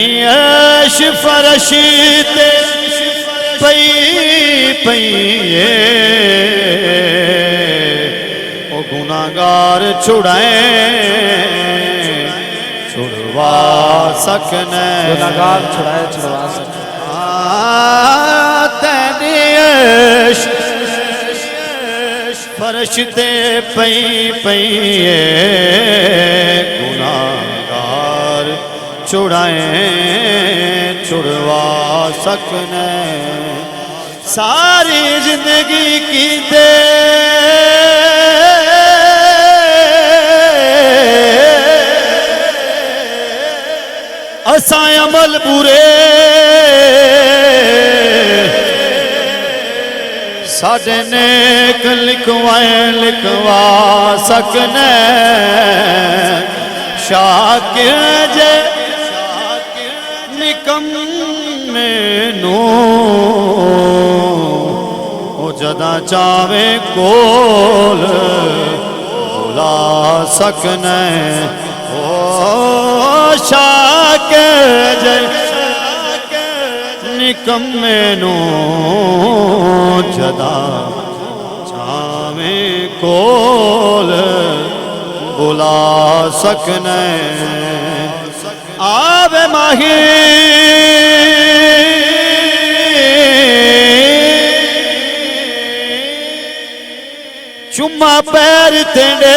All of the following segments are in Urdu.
عیش فرش تے پئی پئی او گناہگار چھڑائیں چھڑوا سکنے گناہگار چھڑوا سکنے تیری عیش فرش تے پئی پئی گناہگار چھڑائیں چھڑوا سکنے ساری زندگی کی دے اساں عمل برے ساڈے نیک لکھوا سکنے شاکر جے نکمینوں او جدا چاہوے کول بلا سکنے او شاکر جے نکمینوں جدا چاہوے کول بلا سکنے آوے ماہی چمہ پیر تینڈے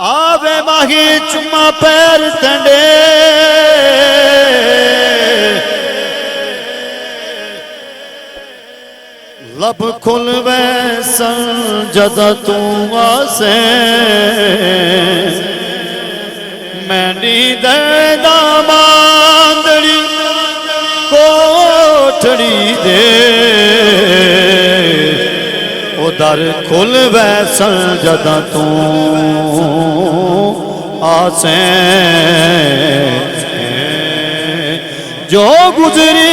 آوے ماہی چمہ پیر تینڈے لب کھل ویسن جدہ تو آسے مینی دے داماندڑی کوٹڑی دے او در کھل ویسن جدہ تو آسے جو گزری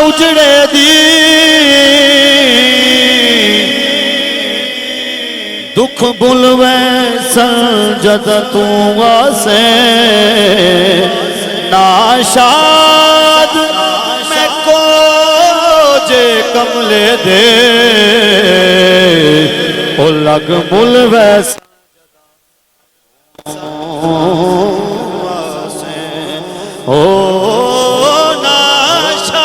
اجڑے دی دکھ بلوے سنجد تو آسے ناشاد میں کو جے کملے دے او لگ بلوے سنجد آسے او ناشاد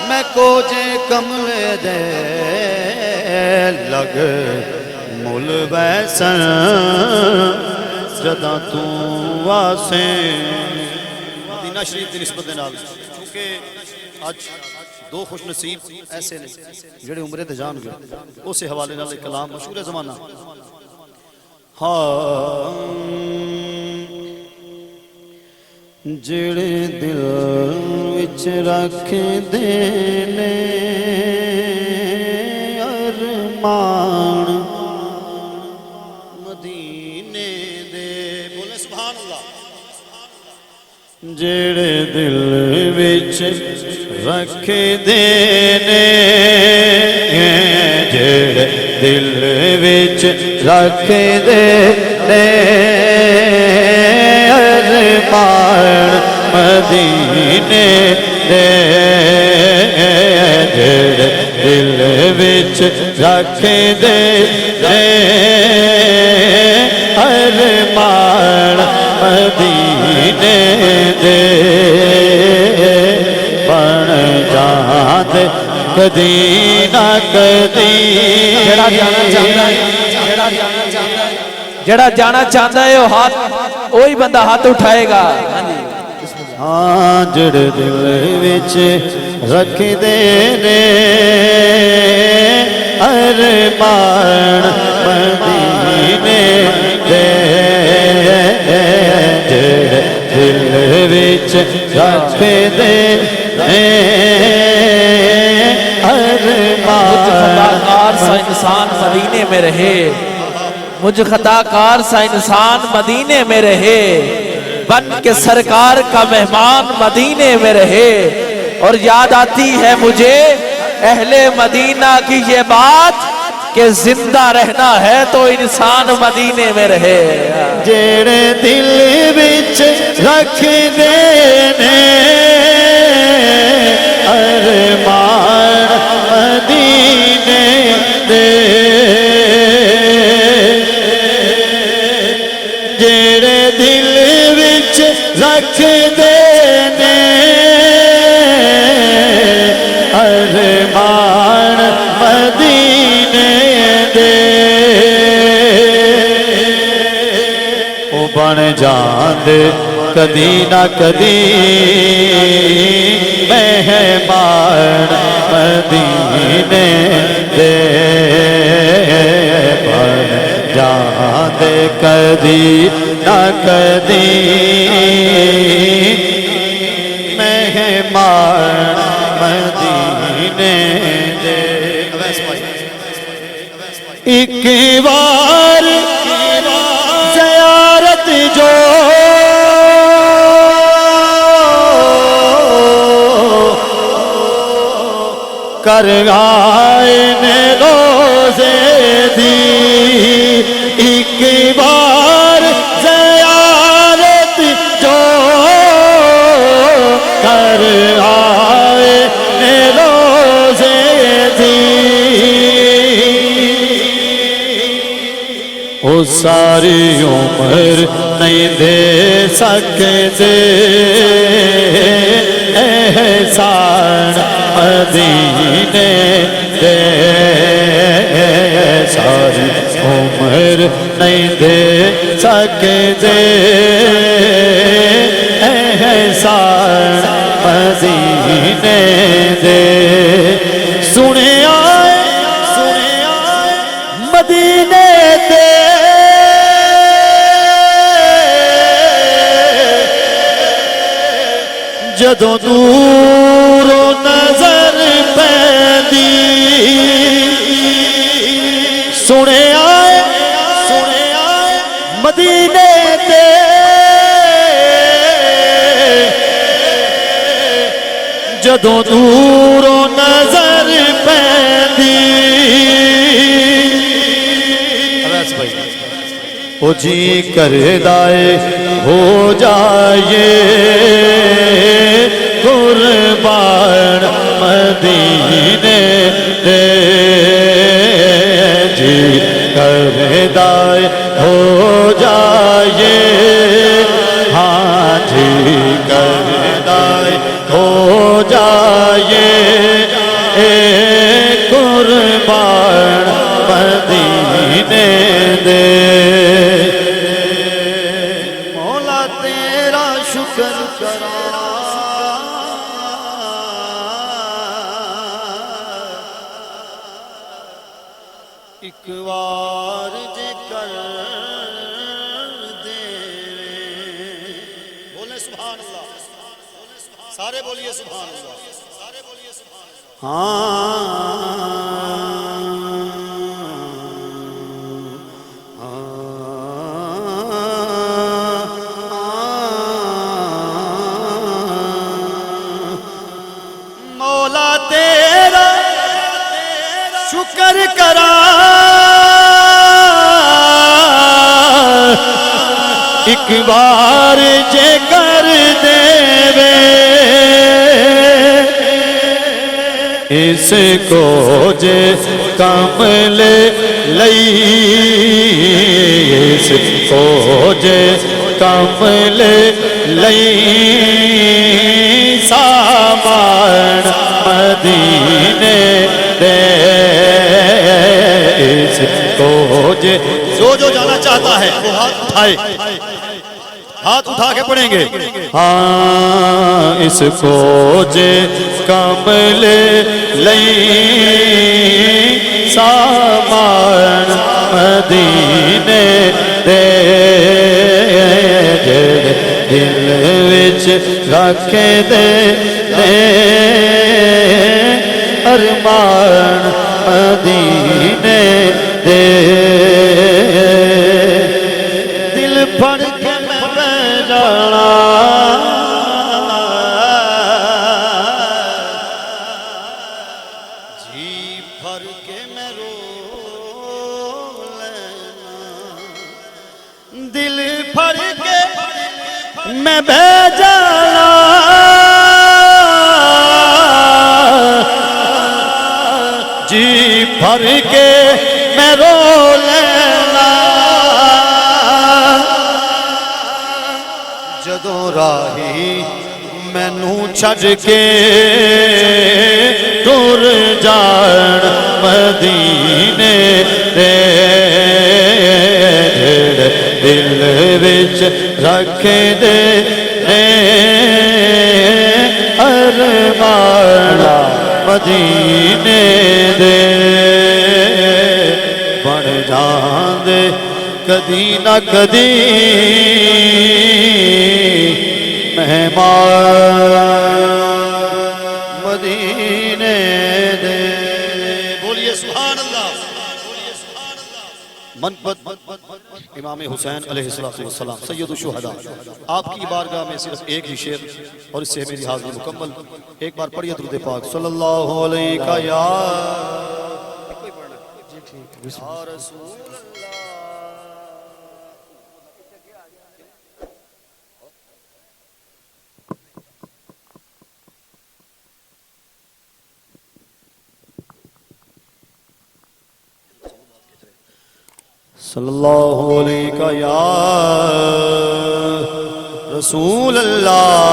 میں کو جے کملے دے لگ مل ویسن جدہ تو واسے مدینہ شریف دی نسبت دے نال چونکہ آج دو خوش نصیب ایسے نے جڑے عمرے تے جان گئے اسے حوالے نال کلام مشہور زمانہ جڑے دل وچ رکھ دینے ارمان مدینے دے بولے سبحان اللہ جڑے دل وچ رکھ دینے جڑے دل وچ رکھ دینے ارمان مدینے دے جڑے دل وچ رکھ دے ارمان مدینے دے بن جاند کدی نہ کدی جڑا جانا چاہتا ہے وہ ہاتھ وہی بندہ ہاتھ اٹھائے گا ہاں جڑے دل وچ رکھ دینے ارمان مدینے دے جڑے دل وچ رکھ دینے سا انسان مدینے میں رہے، مجھ خطا کار سا انسان مدینے میں رہے، بن کے سرکار کا مہمان مدینے میں رہے۔ اور یاد آتی ہے مجھے اہل مدینہ کی یہ بات کہ زندہ رہنا ہے تو انسان مدینے میں رہے۔ جڑے دل وچ رکھ دینے ارمان مدینے دے، جڑے دل وچ رکھ دینے ارمان مدینے دے، او بن جاندے کدی نہ کدی مہمان مدینے دے، بن جاندے کدی نہ کدی مہمان مدینے دے۔ ایک بار زیارت جو کر آئے نے روزے دی، ایک بار زیارت جو کر آئے نے روزے دی، وہ ساری عمر نہیں دے سکتے احسان مدینے دے، ساری عمر نہیں دے سکتے احسان مدینے دے۔ سنے آئے مدینے دے، جدوں دوروں نظر پیندی، سنے آئے مدینے دے، جدوں دوروں نظر پیندی، او جی کردا اے ہو جائے قربان مدینے دے، جی کردا اے ہو جائے، ہاں جی کردا اے ہو جائے قربان مدینے دے۔ مولا تیرا شکر کرا، ایک وار جے کر دے، بولے سبحان اللہ، سارے بولیے سبحان اللہ، مولا تیرا شکر کرا، ایک بار جے کر دے وے، اس کو جے کمل لئی، اس کو جے کمل لئی، سامان مدینے دے، اس کو جو جانا چاہتا ہے وہ ہاتھ اٹھائے، ہاتھ اٹھا کے پڑھیں گے، ہاں اس کو جے کمل لئی، سامان مدینے دے، جڑے دل وچ رکھ دے ارمان مدینے جی بھر کے میں رو لینا دل بھر کے میں بہ جانا جی بھر کے میں رو لینا جدوں راہی مینوں چھڈ کے ٹر جان مدینے دے دل وچ رکھ دے ارمان مدینے دے بن جاندے کدی نہ کدی مہمان مدینے دے بولیے سبحان اللہ منقبت امام حسین علیہ السلام سید الشہداء آپ کی بارگاہ میں صرف ایک ہی شعر اور اس سے میری حاضری مکمل ایک بار پڑھیے درود پاک صلی اللہ علیہ یا رسول صلی اللہ علیہ یا رسول اللہ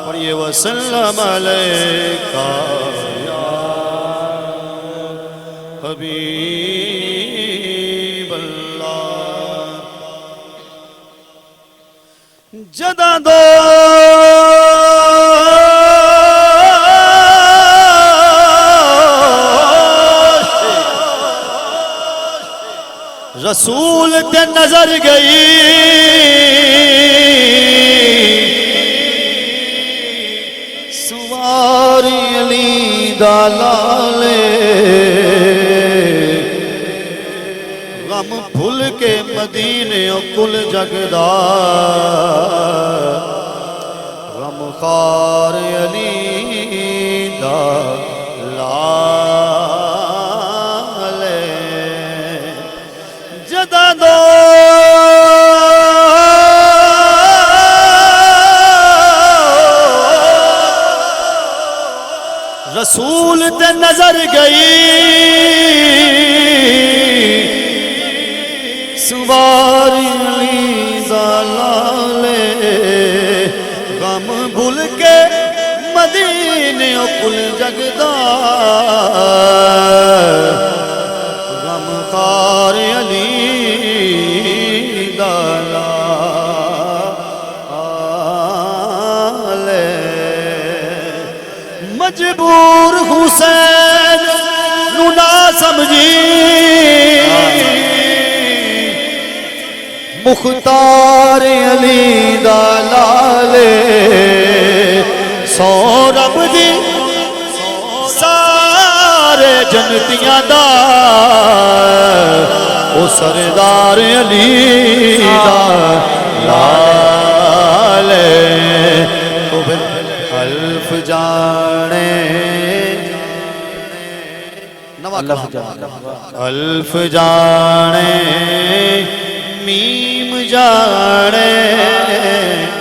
پڑھیے وسلم علیکہ یا حبیب اللہ جداں دو رسول تے نظر گئی سواری علی دا لالے غم بھول کے مدینے کل جگدا غم خار علی دا رسول تے نظر گئی سواری علی زلالے غم بھول کے مدینے کل جگدا غم خار علی مجبور حسین نو نہ سمجھی مختار علی دا لالے سو رب دی سارے جنتیاں دا او سردار علی دا لالے تو الف جانے الف جانے میم جانے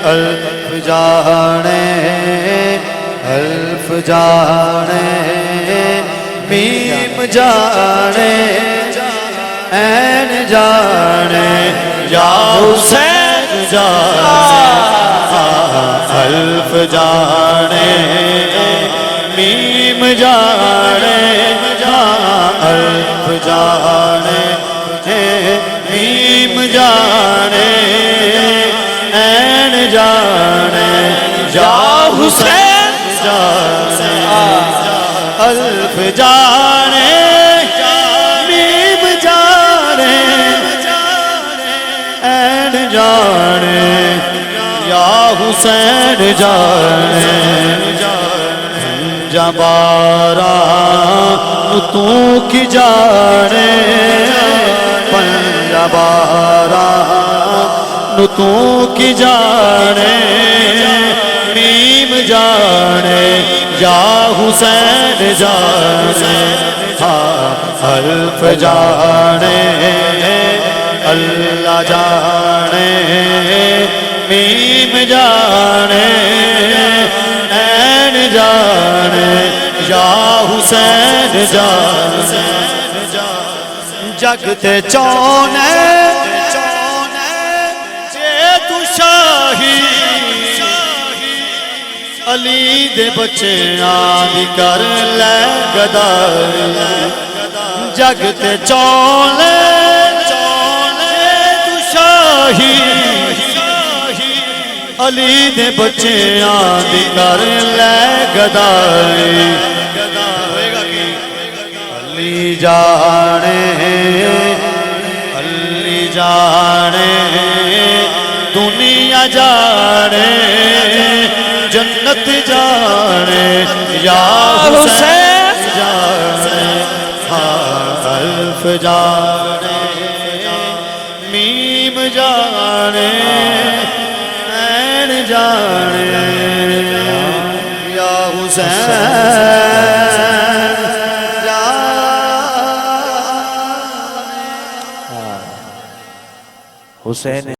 الف جانے الف جانے میم جانے این جانے یا حسین جانے الف جانے میم جانے الف جانے میم جانے این جانے یا حسین جانے الف جانے میم جانے این جانے یا حسین جانے جبارا تو کی جانے پنجبارا تو کی جانے میم جانے یا حسین جانے ہاں الف جانے اللہ جانے میم جانے این جانے یا حسین جانے جگ تے چونے جے تو شاہی علی دے بچے آدھی کر لے گدائی جگ تے چونے تو شاہی علی دے بچے آدھی کر لے گدائی علی جانے علی جانے دنیا جانے جنت جانے یا حسین جانے ہاں الف جانے میم جانے این جانے یا حسین حسین